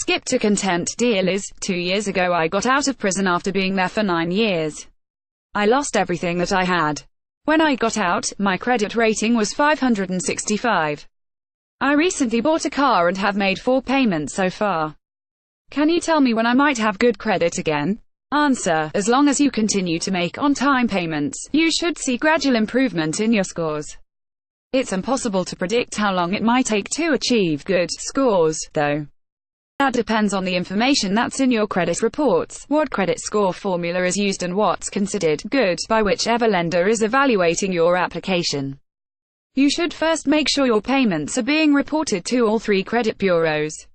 Skip to content. Dear Liz, 2 years ago I got out of prison after being there for 9 years. I lost everything that I had. When I got out, my credit rating was 565. I recently bought a car and have made 4 payments so far. Can you tell me when I might have good credit again? Answer: as long as you continue to make on-time payments, you should see gradual improvement in your scores. It's impossible to predict how long it might take to achieve good scores, though. That depends on the information that's in your credit reports, what credit score formula is used and what's considered good by whichever lender is evaluating your application. You should first make sure your payments are being reported to all 3 credit bureaus.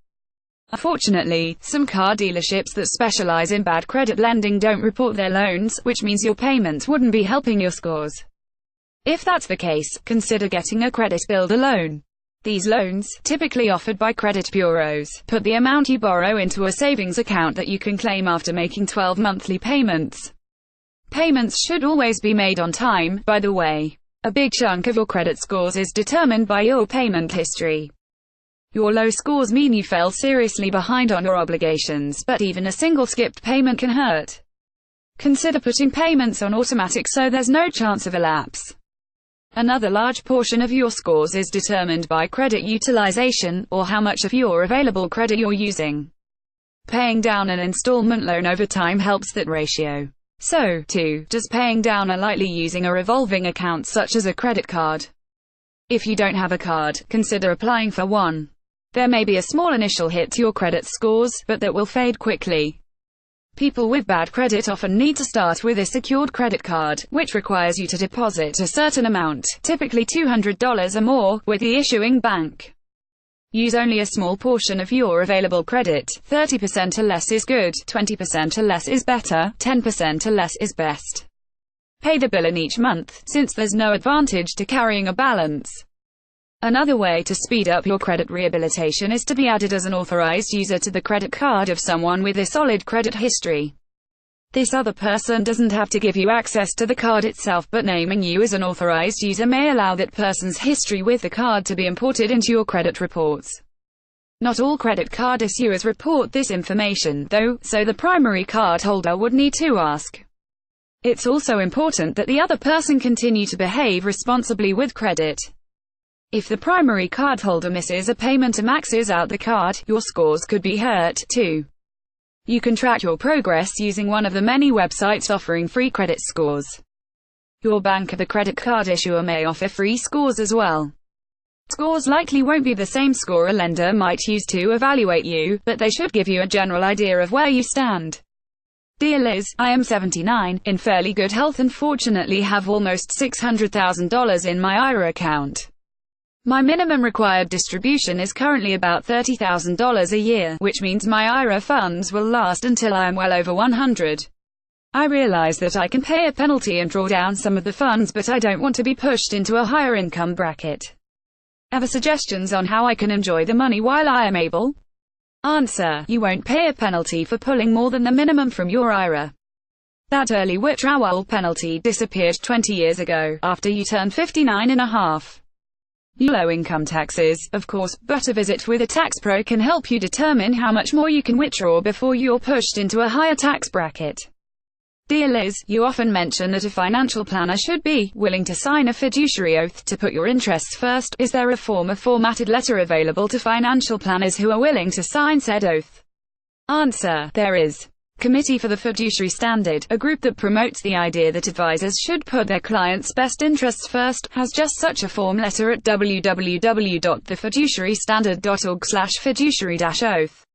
Unfortunately, some car dealerships that specialize in bad credit lending don't report their loans, which means your payments wouldn't be helping your scores. If that's the case, consider getting a credit builder loan. These loans, typically offered by credit bureaus, put the amount you borrow into a savings account that you can claim after making 12 monthly payments. Payments should always be made on time, by the way. A big chunk of your credit scores is determined by your payment history. Your low scores mean you fell seriously behind on your obligations, but even a single skipped payment can hurt. Consider putting payments on automatic so there's no chance of a lapse. Another large portion of your scores is determined by credit utilization, or how much of your available credit you're using. Paying down an installment loan over time helps that ratio. So, too, does paying down a lightly using a revolving account such as a credit card. If you don't have a card, consider applying for one. There may be a small initial hit to your credit scores, but that will fade quickly. People with bad credit often need to start with a secured credit card, which requires you to deposit a certain amount, typically $200 or more, with the issuing bank. Use only a small portion of your available credit. 30% or less is good, 20% or less is better, 10% or less is best. Pay the bill in each month, since there's no advantage to carrying a balance. Another way to speed up your credit rehabilitation is to be added as an authorized user to the credit card of someone with a solid credit history. This other person doesn't have to give you access to the card itself, but naming you as an authorized user may allow that person's history with the card to be imported into your credit reports. Not all credit card issuers report this information, though, so the primary card holder would need to ask. It's also important that the other person continue to behave responsibly with credit. If the primary cardholder misses a payment or maxes out the card, your scores could be hurt, too. You can track your progress using one of the many websites offering free credit scores. Your bank or the credit card issuer may offer free scores as well. Scores likely won't be the same score a lender might use to evaluate you, but they should give you a general idea of where you stand. Dear Liz, I am 79, in fairly good health and fortunately have almost $600,000 in my IRA account. My minimum required distribution is currently about $30,000 a year, which means my IRA funds will last until I am well over 100. I realize that I can pay a penalty and draw down some of the funds, but I don't want to be pushed into a higher income bracket. Ever suggestions on how I can enjoy the money while I am able? Answer: you won't pay a penalty for pulling more than the minimum from your IRA. That early withdrawal penalty disappeared 20 years ago, after you turned 59 and a half. Low income taxes, of course, but a visit with a tax pro can help you determine how much more you can withdraw before you're pushed into a higher tax bracket. Dear Liz, you often mention that a financial planner should be willing to sign a fiduciary oath to put your interests first. Is there a formatted letter available to financial planners who are willing to sign said oath? Answer: there is. Committee for the Fiduciary Standard, a group that promotes the idea that advisors should put their clients' best interests first, has just such a form letter at www.thefiduciarystandard.org/fiduciary-oath.